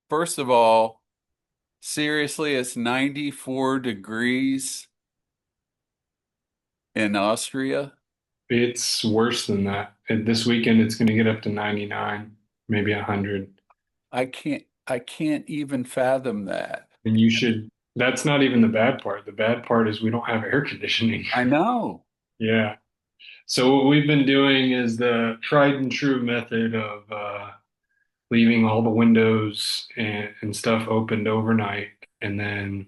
first of all, seriously, it's 94 degrees in Austria. It's worse than that. And this weekend, it's going to get up to 99, maybe 100. I can't even fathom that. And that's not even the bad part. The bad part is we don't have air conditioning. I know. Yeah. So what we've been doing is the tried and true method of leaving all the windows and stuff opened overnight. And then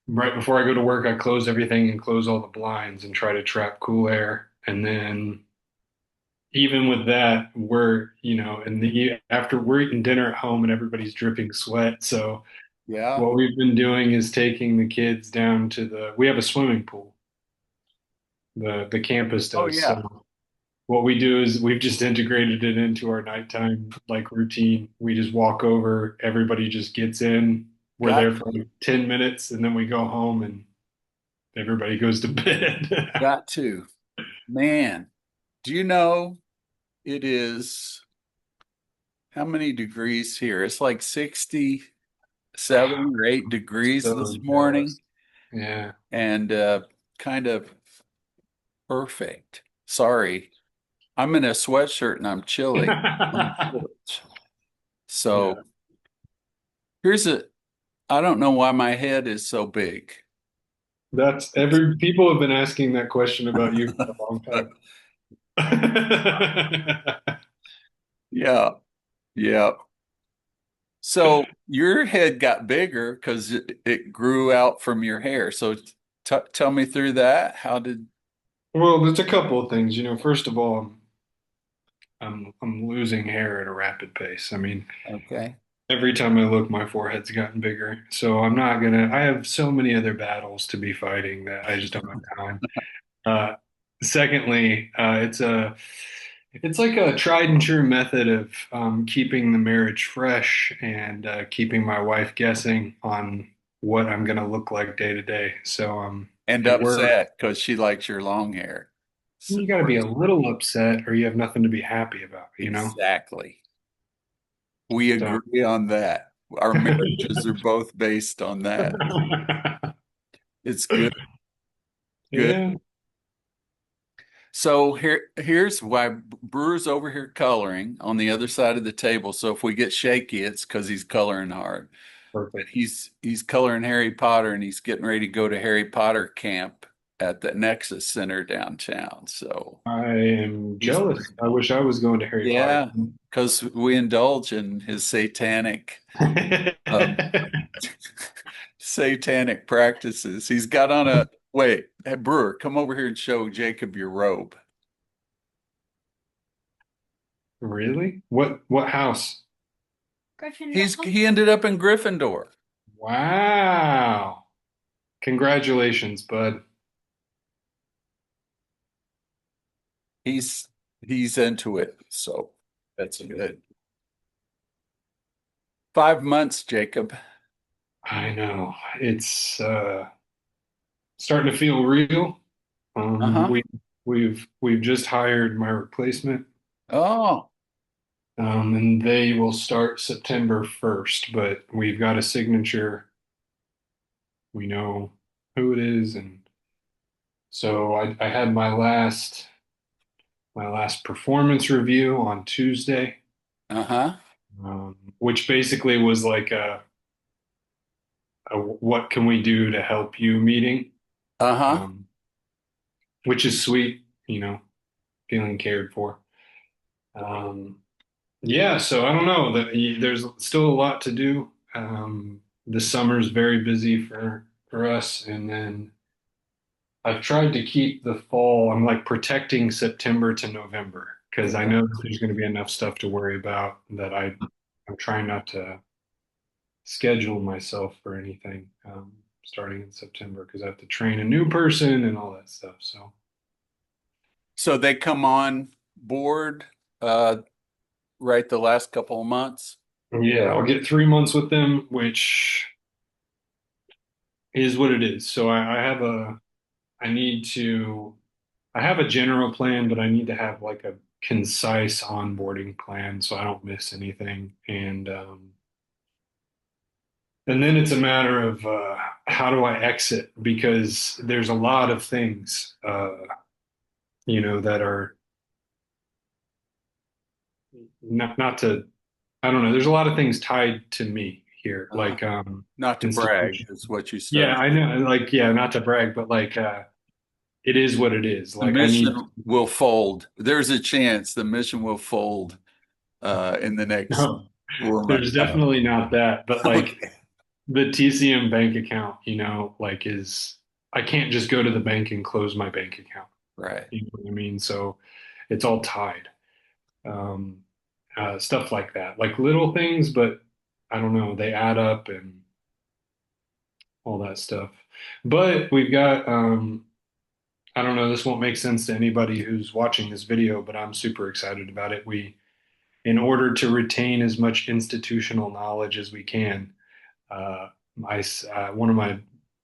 right before I go to work, I close everything and close all the blinds and try to trap cool air. And then even with that, after we're eating dinner at home and everybody's dripping sweat. So Yeah. what we've been doing is taking the kids down to we have a swimming pool. The campus Oh, does. yeah. So what we do is we've just integrated it into our nighttime like routine. We just walk over, everybody just gets in. We're Got there for like 10 minutes and then we go home and everybody goes to bed. got to. Man, do you know it is how many degrees here? It's like 67 or 8 degrees So this jealous. morning Yeah. and kind of perfect. Sorry. I'm in a sweatshirt and I'm chilly on the porch. Yeah. So here's a, I don't know why my head is so big. That's every people have been asking that question about you for a long time. Yeah, yeah. So your head got bigger because it grew out from your hair. So tell me through that. How did, Well, there's a couple of things. First of all, I'm losing hair at a rapid pace. I mean, okay. every time I look, my forehead's gotten bigger. So I have so many other battles to be fighting that I just don't have time. Uh, Secondly, it's like a tried and true method of keeping the marriage fresh and keeping my wife guessing on what I'm going to look like day to day. So And we're upset because she likes your long hair. So, you got to be a little upset or you have nothing to be happy about, you know? exactly. We So agree on that. Our marriages are both based on that. It's good. Good. yeah. So here's why Brewer's over here coloring on the other side of the table. So if we get shaky, it's because he's coloring hard. Perfect. He's coloring Harry Potter and he's getting ready to go to Harry Potter camp at the Nexus Center downtown. So I am he's jealous. I wish I was going to Harry Potter. yeah, because we indulge in his um, satanic practices. He's got on a wait, hey, Brewer, come over here and show Jacob your robe. Really? What house? He ended up in Gryffindor. Wow. Congratulations, bud. He's he's into it, so that's good. 5 months, Jacob. I know. It's starting to feel real. Um, Uh-huh. we we've just hired my replacement. Oh, And they will start September 1st, but we've got a signature. We know who it is, and so I had my last performance review on Tuesday, uh-huh. which basically was like a what can we do to help you meeting, Uh-huh. um, which is sweet, feeling cared for. Um, yeah, so I don't know that there's still a lot to do. The summer's very busy for us, and then I've tried to keep the fall. I'm like protecting September to November because I Yeah. know that there's going to be enough stuff to worry about that I'm trying not to schedule myself for anything starting in September because I have to train a new person and all that stuff. So So they come on board uh right the last couple of months. yeah, I'll get 3 months with them, which is what it is. So I need to, I have a general plan, but I need to have like a concise onboarding plan so I don't miss anything. And And then it's a matter of how do I exit? Because there's a lot of things, that are not to, I don't know. There's a lot of things tied to me here, Uh-huh. like Not to brag, institution. is what you said. Yeah, I know. Like, yeah, not to brag, but like, it is what it is. The Like, I need. mission will fold. There's a chance the mission will fold in the next No, 4 months. there's definitely not that. But like Okay. the TCM bank account, like I can't just go to the bank and close my bank account. Right. You know what I mean? So it's all tied. Um, Stuff like that, like little things, but I don't know, they add up and all that stuff. But we've got, I don't know, this won't make sense to anybody who's watching this video, but I'm super excited about it. In order to retain as much institutional knowledge as we can, one of my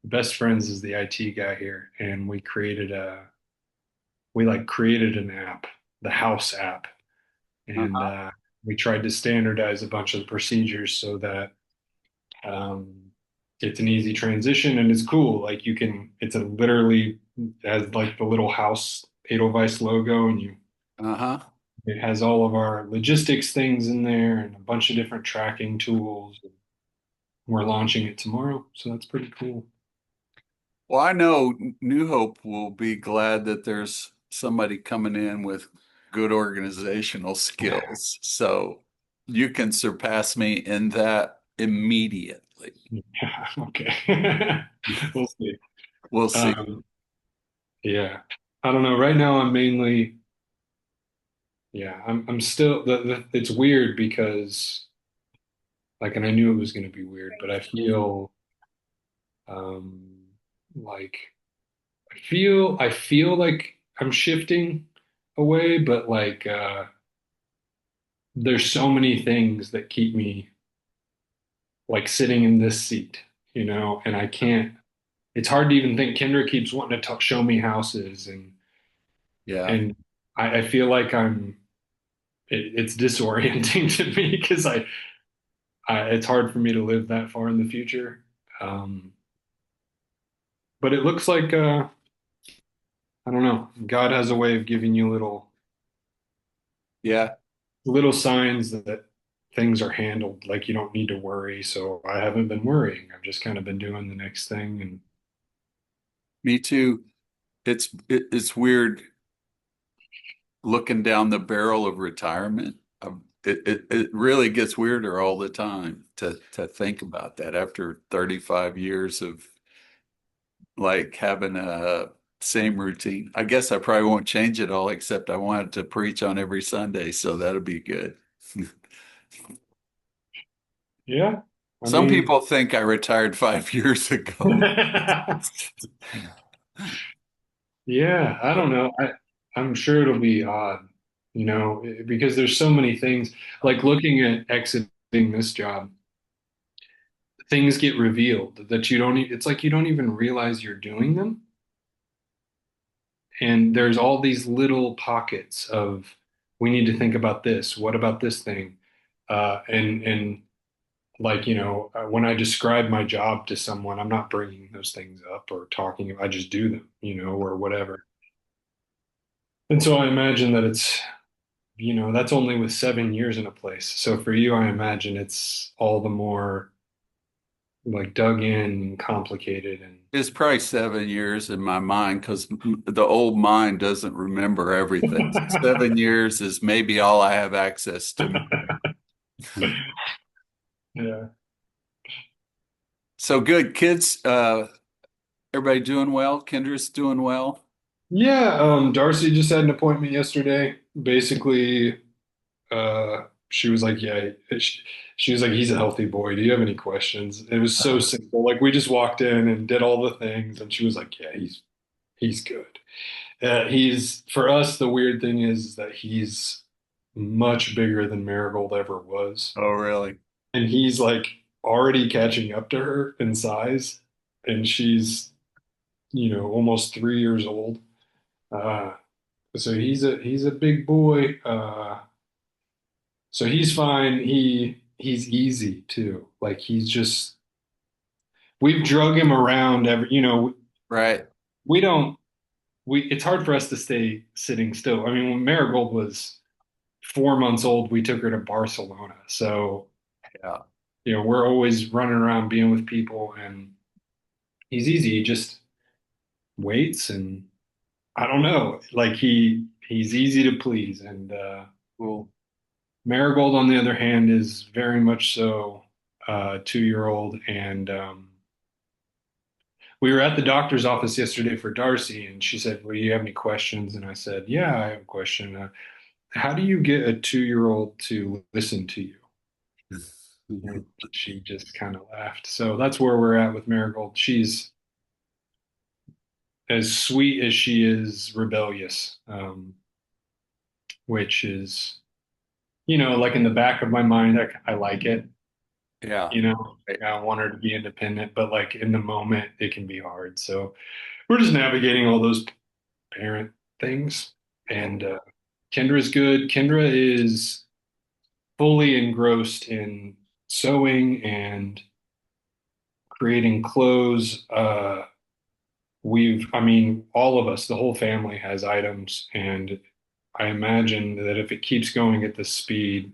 best friends is the IT guy here, and we like created an app, the House app, and Uh-huh. we tried to standardize a bunch of the procedures so that um, it's an easy transition and it's cool. Like it's a literally has like the little house Edelweiss logo, and Uh-huh. it has all of our logistics things in there and a bunch of different tracking tools. We're launching it tomorrow, so that's pretty cool. Well, I know New Hope will be glad that there's somebody coming in with good organizational skills. So you can surpass me in that immediately. Yeah, okay. We'll see. We'll see. Um, yeah. I don't know. Right now, I'm mainly, yeah, I'm still, it's weird because, like, and I knew it was going to be weird, but um, like, I feel like I'm shifting away, but like, there's so many things that keep me like sitting in this seat, and I can't, it's hard to even think. Kendra keeps wanting to show me houses, Yeah. and I feel like it's disorienting to me because it's hard for me to live that far in the future. Um, but it looks like, I don't know, God has a way of giving you Yeah. little signs that things are handled, like you don't need to worry. So I haven't been worrying. I've just kind of been doing the next thing. And Me too. It's weird looking down the barrel of retirement. It really gets weirder all the time to think about that after 35 years of like having a same routine. I guess I probably won't change it all, except I wanted to preach on every Sunday, so that'll be good. yeah, I Some mean, people think I retired 5 years ago. yeah, I don't know. I'm sure it'll be odd, because there's so many things. Like looking at exiting this job, things get revealed that it's like you don't even realize you're doing them. And there's all these little pockets of we need to think about this. What about this thing? And like, when I describe my job to someone, I'm not bringing those things up or talking. I just do them, or whatever. And so I imagine that that's only with 7 years in a place. So for you, I imagine it's all the more like dug in and complicated and It's probably 7 years in my mind because the old mind doesn't remember everything. 7 years is maybe all I have access to. yeah. So good, kids. Everybody doing well? Kendra's doing well. Yeah, Darcy just had an appointment yesterday. Basically, she was like, "Yeah," she was like, "He's a healthy boy. Do you have any questions?" It was so simple. Like we just walked in and did all the things, and she was like, "Yeah, he's good." He's for us. The weird thing is that he's much bigger than Marigold ever was, Oh, really? and he's like already catching up to her in size, and she's almost 3 years old. Uh, so he's a big boy. So he's fine. He's easy too. Like he's just we've drug him around Right. we don't we it's hard for us to stay sitting still. I mean, when Marigold was 4 months old, we took her to Barcelona. So, Yeah. we're always running around being with people, and he's easy. He just waits, and I don't know, like he's easy to please. And Cool. Marigold, on the other hand, is very much so 2 year old. And we were at the doctor's office yesterday for Darcy, and she said, "Well, you have any questions?" And I said, "Yeah, I have a question. How do you get a 2 year old to listen to you?" And she just kind of laughed. So that's where we're at with Marigold. She's as sweet as she is rebellious, which is, like in the back of my mind, I like it. Yeah. Right. I want her to be independent, but like in the moment, it can be hard. So we're just navigating all those parent things. And Kendra's good. Kendra is fully engrossed in sewing and creating clothes. I mean, all of us, the whole family has items, and I imagine that if it keeps going at this speed,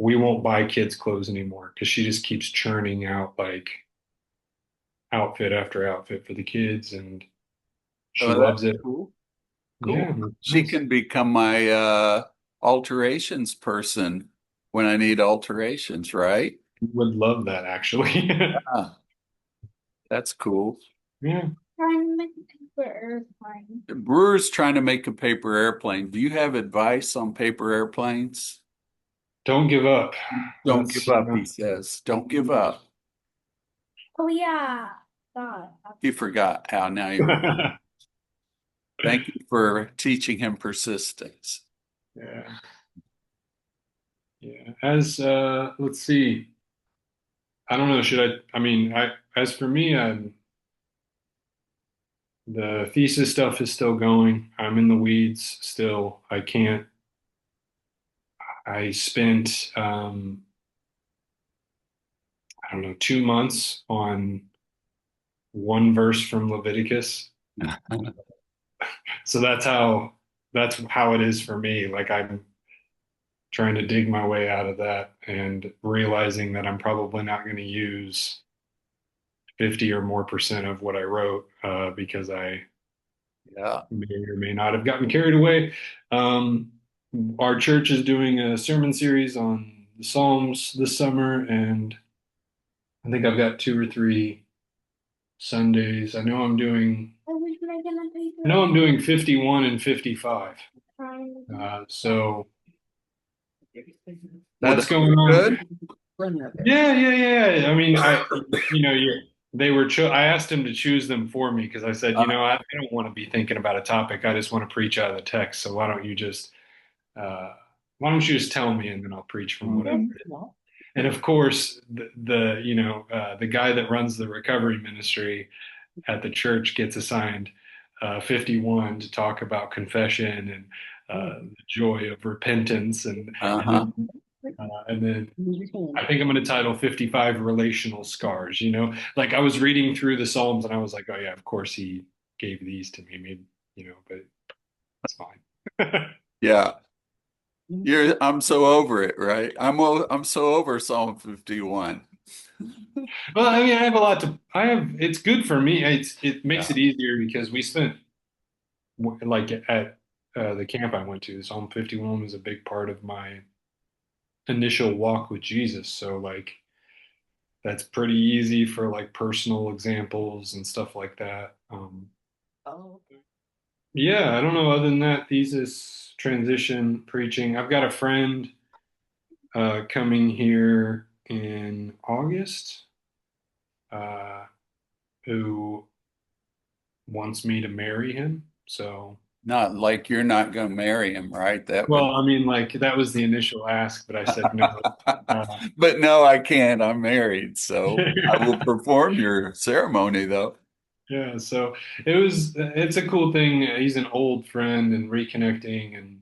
we won't buy kids clothes anymore because she just keeps churning out like outfit after outfit for the kids, and she Oh, loves that's it. cool. Cool. Yeah, it's She nice. can become my alterations person when I need alterations, right? Would love that actually. Ah, that's cool. Yeah. Trying to make a paper airplane. Brewer's trying to make a paper airplane. Do you have advice on paper airplanes? Don't give up. Don't give That's up, he says. Don't give up. Oh yeah. God. He forgot how now you remember. Thank you for teaching him persistence. Yeah. Yeah. As let's see. I don't know, I mean, as for me, the thesis stuff is still going. I'm in the weeds still. I spent I don't know, 2 months on one verse from Leviticus. So that's how it is for me. Like I'm trying to dig my way out of that and realizing that I'm probably not going to use 50 or more percent of what I wrote because I Yeah. may or may not have gotten carried away. Um, our church is doing a sermon series on the Psalms this summer, and I think I've got 2 or 3 Sundays. I was making a I paper know I'm doing 51 and 55. airplane. So Well, that's that's going on. good. Yeah, yeah, yeah. I mean, they were. I asked him to choose them for me because I said, I don't want to be thinking about a topic. I just want to preach out of the text. So uh, why don't you just tell me, and then I'll preach from whatever. And of course, the guy that runs the recovery ministry at the church gets assigned 51 to talk about confession and the joy of repentance, Uh-huh. and then I think I'm going to title 55 relational scars. Like I was reading through the Psalms and I was like, oh yeah, of course he gave these to me. Maybe, but it's fine. Yeah. I'm so over it, right? I'm so over Psalm 51. Well, I mean, it's good for me. It makes Yeah. it easier because we spent like at the camp I went to, Psalm 51 was a big part of my initial walk with Jesus. So like that's pretty easy for like personal examples and stuff like that. Oh, Yeah, I don't know. Other than that, thesis, transition, preaching. I've got a friend coming here in August uh, who wants me to marry him. So, not like you're not going to marry him, right? That would. well, I mean, like that was the initial ask, but I said no. But no, I can't. I'm married, so I will perform your ceremony though. Yeah, so it's a cool thing. He's an old friend and reconnecting and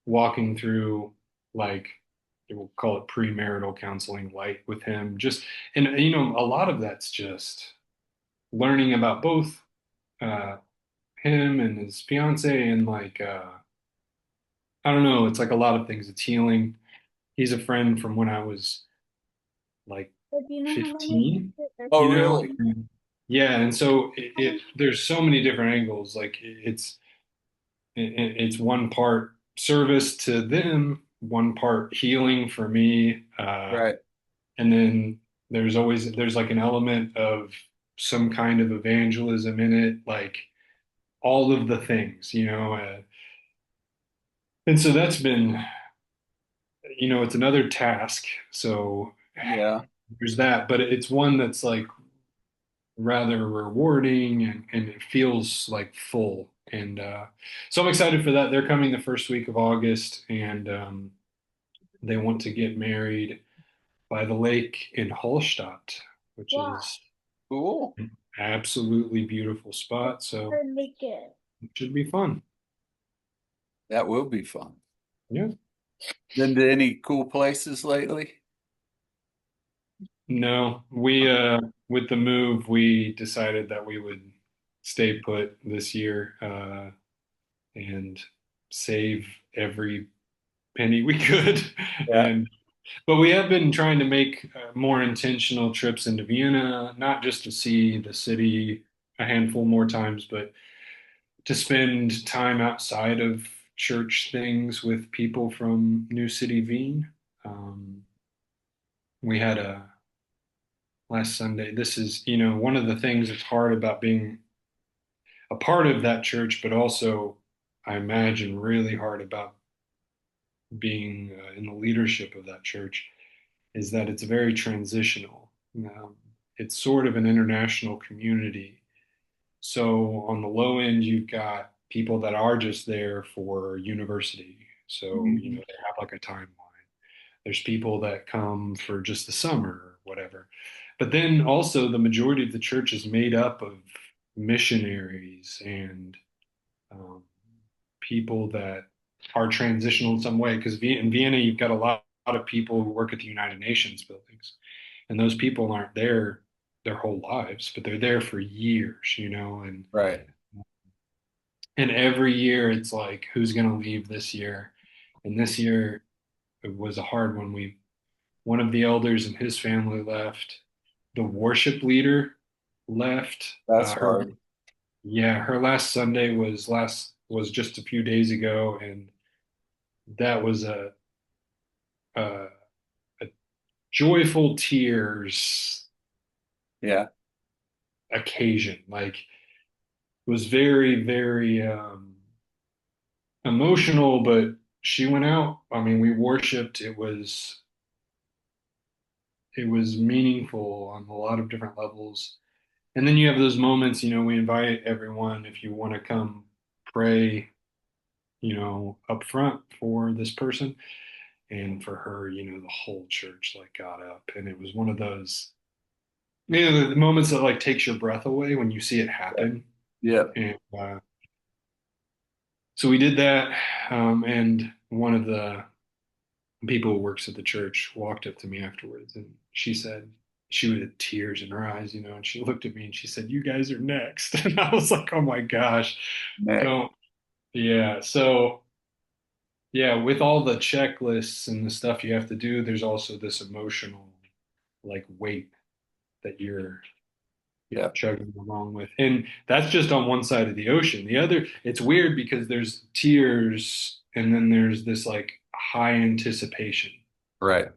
walking through like we'll call it premarital counseling light with him. And a lot of that's just learning about both uh, him and his fiance, and like I don't know, it's like a lot of things. It's healing. He's a friend from when I was like But do you know how long 15, it Oh, you know? really? Yeah, and so there's so many different angles. Like it's one part service to them, one part healing for me, Right. and then there's like an element of some kind of evangelism in it, like all of the things, and so that's been, it's another task. So Yeah. there's that, but it's one that's like rather rewarding, and it feels like full. And so I'm excited for that. They're coming the first week of August, and they want to get married by the lake in Hallstatt, which Wow. is Cool. an absolutely beautiful spot. So Really good. it should be fun. That will be fun. Yeah. Been to any cool places lately? No, we with the move, we decided that we would stay put this year, and save every penny we could. Yeah. And but we have been trying to make more intentional trips into Vienna, not just to see the city a handful more times, but to spend time outside of church things with people from New City Wien. We had a last Sunday. This is, one of the things that's hard about being a part of that church, but also, I imagine, really hard about being in the leadership of that church is that it's very transitional. It's sort of an international community. So on the low end, you've got people that are just there for university. So, Mhm. they have like a timeline. There's people that come for just the summer or whatever. But then also the majority of the church is made up of missionaries and um, people that are transitional in some way. Because in Vienna, you've got a lot of people who work at the United Nations buildings, and those people aren't there their whole lives, but they're there for years, Right. and every year it's like, who's going to leave this year? And this year it was a hard one. One of the elders and his family left. The worship leader left. That's Her hard. Yeah, her last Sunday was just a few days ago, and that was a, a joyful tears Yeah. occasion. Like, it was very, very emotional, but she went out. I mean, we worshiped. It was meaningful on a lot of different levels. And then you have those moments, we invite everyone if you want to come pray, up front for this person. And for her, the whole church like got up, and it was one of those, the moments that like takes your breath away when you see it happen. Yeah. And so we did that. And one of the people who works at the church walked up to me afterwards, and she said, she had tears in her eyes, and she looked at me and she said, "You guys are next." And I was like, "Oh my gosh, Next. don't." Yeah. So, yeah, with all the checklists and the stuff you have to do, there's also this emotional like weight that you're Yeah. chugging along with. And that's just on one side of the ocean. The other, it's weird because there's tears and then there's this like high anticipation. Right.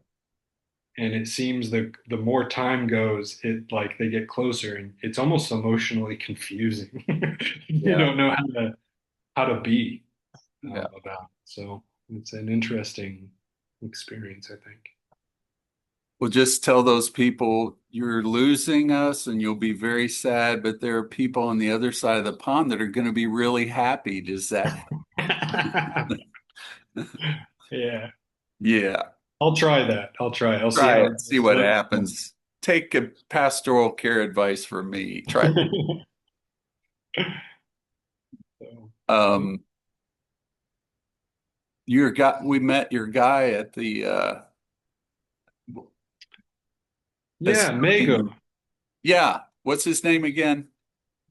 And it seems the more time goes, it like they get closer, and it's almost emotionally confusing. You Yeah. don't know how to be Yeah. about it. So it's an interesting experience, I think. Well, just tell those people you're losing us and you'll be very sad, but there are people on the other side of the pond that are going to be really happy. Does that? Yeah, Yeah. I'll try that. I'll try. I'll see Try how it it. See goes. what happens. Take a pastoral care advice from me. Try. So, Um, your guy, we met your guy at the yeah, Estonian. Mago. Yeah. What's his name again?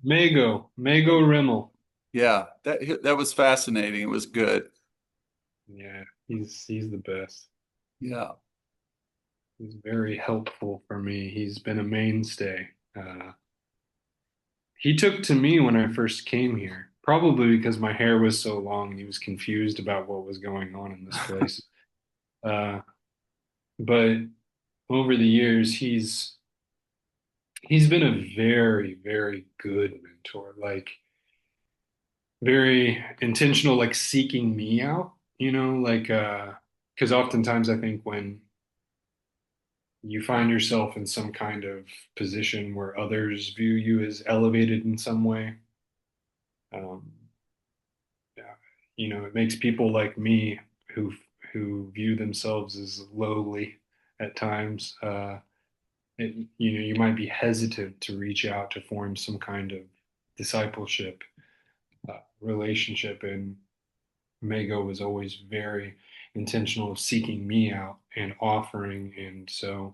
Mago Rimmel. Yeah, that was fascinating. It was good. Yeah, he's the best. Yeah. He's very helpful for me. He's been a mainstay. He took to me when I first came here, probably because my hair was so long and he was confused about what was going on in this place. Uh, but over the years, he's been a very, very good mentor, like very intentional, like seeking me out, like because oftentimes I think when you find yourself in some kind of position where others view you as elevated in some way, um, yeah, it makes people like me who view themselves as lowly at times. You might be hesitant to reach out to form some kind of discipleship relationship, and Mago was always very intentional of seeking me out and offering. And so,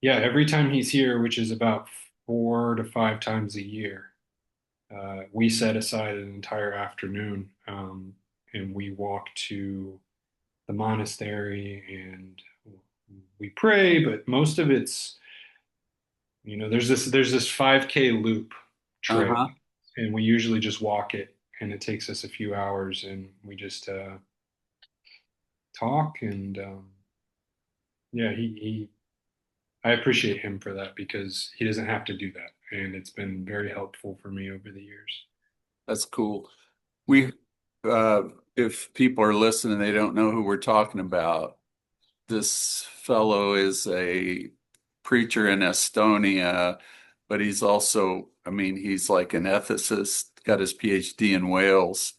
yeah, every time he's here, which is about 4 to 5 times a year, we set aside an entire afternoon, and we walk to the monastery and we pray. But most of it's, there's this 5K loop trail, Uh-huh. and we usually just walk it, and it takes us a few hours, and we just talk. And yeah, he I appreciate him for that because he doesn't have to do that, and it's been very helpful for me over the years. That's cool. We, uh, if people are listening, they don't know who we're talking about. This fellow is a preacher in Estonia, but he's also, I mean, he's like an ethicist, got his PhD in Wales,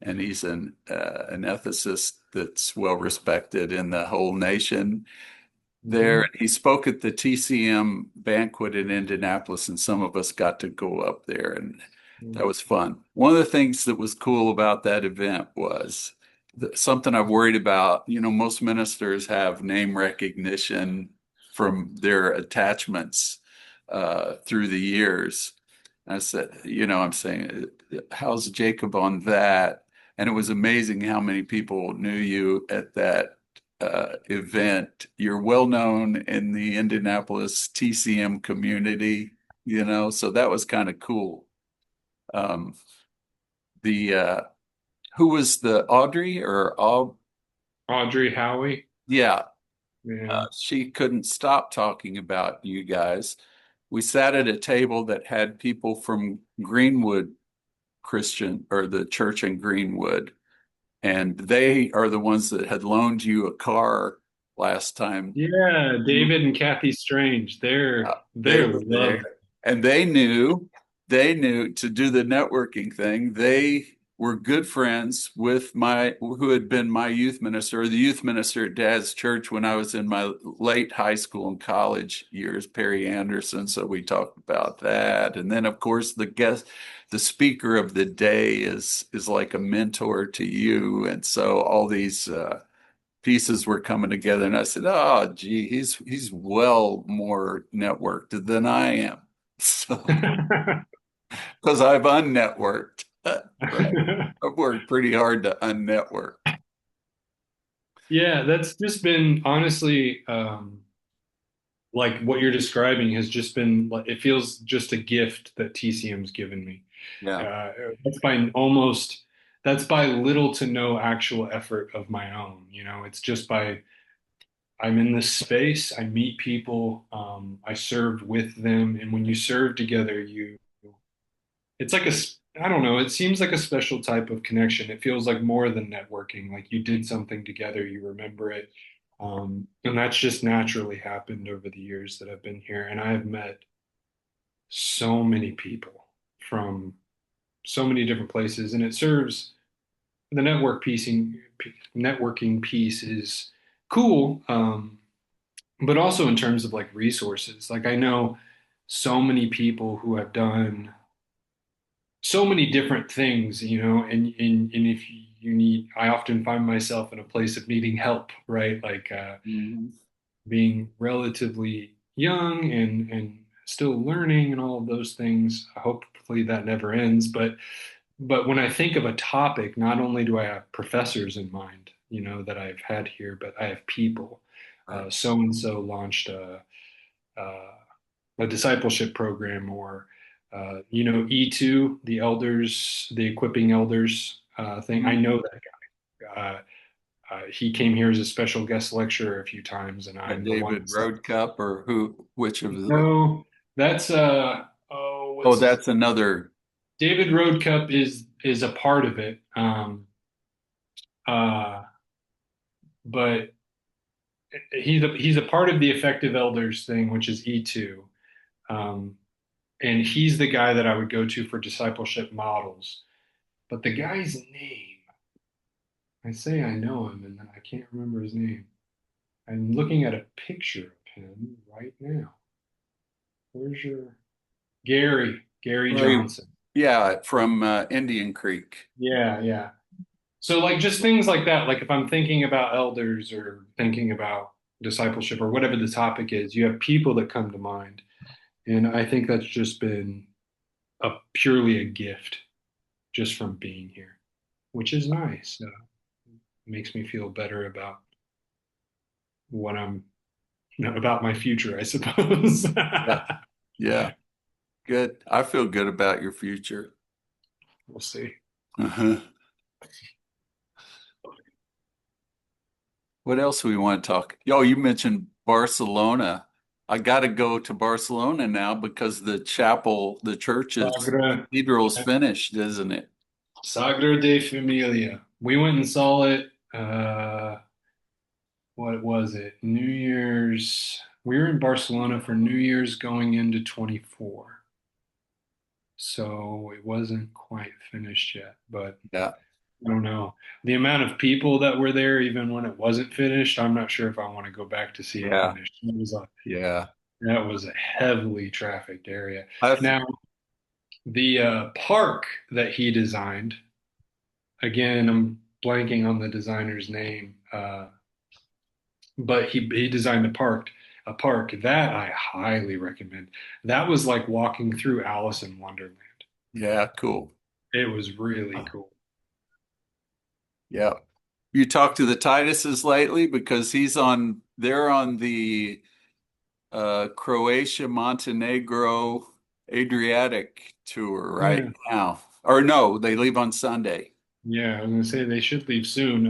and he's an ethicist that's well respected in the whole nation there. Mhm. He spoke at the TCM banquet in Indianapolis, and some of us got to go up there, and that was fun. One of the things that was cool about that event was something I've worried about. You know, most ministers have name recognition from their attachments through the years. I said, I'm saying, how's Jacob on that? And it was amazing how many people knew you at that event. You're well known in the Indianapolis TCM community, so that was kind of cool. Um, the Who was the Audrey or Aub? Audrey Howie, Yeah, yeah. she couldn't stop talking about you guys. We sat at a table that had people from Greenwood Christian or the church in Greenwood, and they are the ones that had loaned you a car last time. Yeah, David and Kathy Strange, They they're were there, lovely. and they knew to do the networking thing. They were good friends with my who had been my youth minister, or the youth minister at Dad's church when I was in my late high school and college years, Perry Anderson. So we talked about that, and then of course the speaker of the day is like a mentor to you, and so all these pieces were coming together, and I said, "Oh, gee, he's well more networked than I am." So, because I've unnetworked, right? I've worked pretty hard to unnetwork. Yeah, that's just been honestly, like what you're describing has just been like it feels just a gift that TCM's given me. Yeah. Uh, that's by almost that's by little to no actual effort of my own. It's just by I'm in this space, I meet people, I served with them, and when you serve together, it's like I don't know, it seems like a special type of connection. It feels like more than networking, like you did something together, you remember it. And that's just naturally happened over the years that I've been here. And I have met so many people from so many different places, and it serves the networking piece is cool. But also in terms of like resources, like I know so many people who have done so many different things, and if you need, I often find myself in a place of needing help, right? Like Mhm. being relatively young and still learning and all of those things. Hopefully that never ends. But when I think of a topic, not only do I have professors in mind, that I've had here, but I have people. Right. So and so launched uh, a discipleship program, or E2, the elders, the equipping elders thing. I know that guy. He came here as a special guest lecturer a few times, and I'm the one. David Road Cup or who, which of the, No, that's oh, oh, what's his that's another, David Roadcup is a part of it. Uh, but he's a part of the effective elders thing, which is E2. Um, and he's the guy that I would go to for discipleship models. But the guy's name, I say I know him, and then I can't remember his name. I'm looking at a picture of him right now. Where's your Gary right. Johnson? Yeah, from Indian Creek. Yeah, yeah. So like just things like that, like if I'm thinking about elders or thinking about discipleship or whatever the topic is, you have people that come to mind. And I think that's just been purely a gift just from being here, which is nice. Makes me feel better about what I'm, about my future, I suppose. Yeah. Yeah. Good. I feel good about your future. We'll see. Uh-huh. What else we want to talk? Oh, you mentioned Barcelona. I got to go to Barcelona now because the chapel, the church's Sagra, cathedral's finished, isn't it? Sagra de Familia. We went and saw it. What was it? New Year's. We were in Barcelona for New Year's going into 24. So it wasn't quite finished yet, but Yeah. I don't know. The amount of people that were there, even when it wasn't finished, I'm not sure if I want to go back to see it Yeah. finished. Yeah. That was a heavily trafficked area. I've, Now, the park that he designed, again, I'm blanking on the designer's name, but he designed a park that I highly recommend. That was like walking through Alice in Wonderland. yeah, cool. It was really cool. Yeah. You talked to the Tituses lately because they're on the Croatia, Montenegro, Adriatic tour right Yeah, now. Or no, they leave on Sunday. yeah. I was gonna say they should leave soon.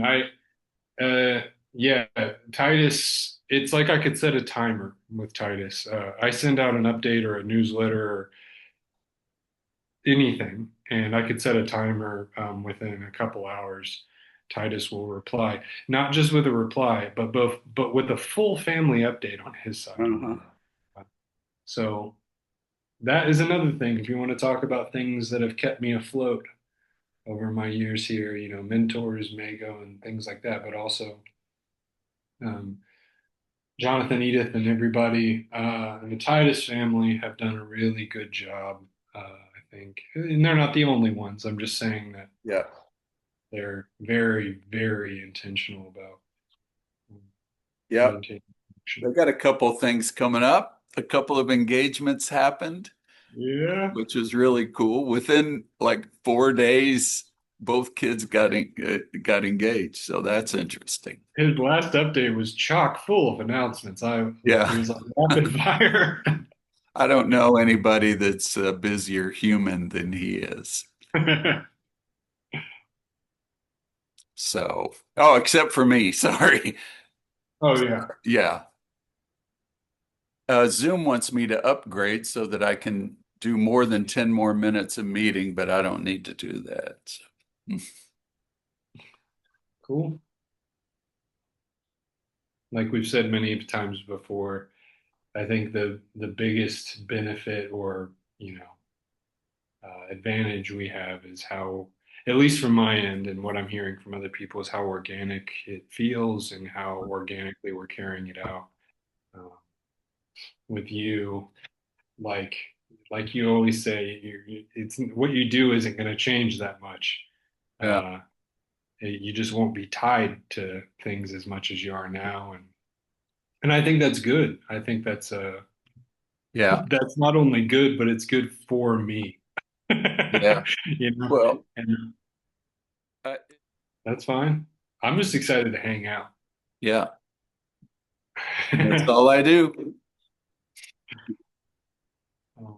Yeah, Titus. It's like I could set a timer with Titus. I send out an update or a newsletter or anything, and I could set a timer within a couple hours. Titus will reply, not just with a reply, but with a full family update on his side. Uh-huh. So that is another thing. If you want to talk about things that have kept me afloat over my years here, mentors, Mago, and things like that, but also um, Jonathan, Edith, and everybody and the Titus family have done a really good job, I think. And they're not the only ones. I'm just saying that Yeah. they're very, very intentional about Yep. maintaining They connection. got a couple things coming up. A couple of engagements happened, Yeah. which is really cool. Within like 4 days, both kids got engaged. So that's interesting. His last update was chock full of announcements. It Yeah. was like rapid fire. I don't know anybody that's a busier human than he is. So, oh, except for me. Sorry. Oh yeah. Yeah. Zoom wants me to upgrade so that I can do more than 10 more minutes of meeting, but I don't need to do that. So, Cool. Like we've said many times before, I think the biggest benefit or advantage we have is how, at least from my end and what I'm hearing from other people, is how organic it feels and how organically we're carrying it out. Uh, with you, like you always say, it's what you do isn't going to change that much. yeah. Uh, you just won't be tied to things as much as you are now, and I think that's good. I think that's Yeah. That's not only good, but it's good for me. Yeah. You know, Well, and uh, that's fine. I'm just excited to hang out. yeah. That's all I do. Um,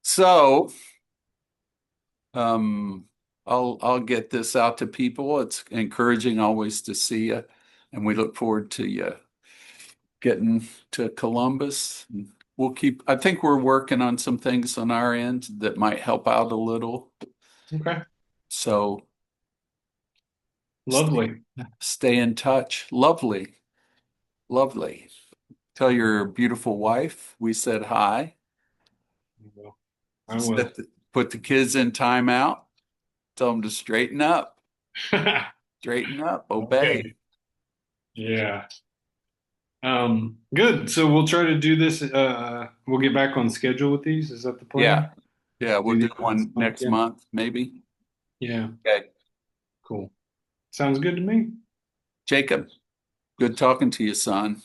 So, um, I'll get this out to people. It's encouraging always to see you, and we look forward to you getting to Columbus. We'll keep, I think we're working on some things on our end that might help out a little. okay, So stay, lovely. stay in touch. Lovely, lovely. Tell your beautiful wife we said hi. Well, I will. Put the kids in timeout. Tell them to straighten up, obey. Okay. Yeah. Good. So we'll try to do this. We'll get back on schedule with these. Is that the Yeah, plan? yeah. We'll Do do these one next yeah. month, maybe. Yeah. Okay, Cool. Sounds good to me. Jacob. Good talking to you, son.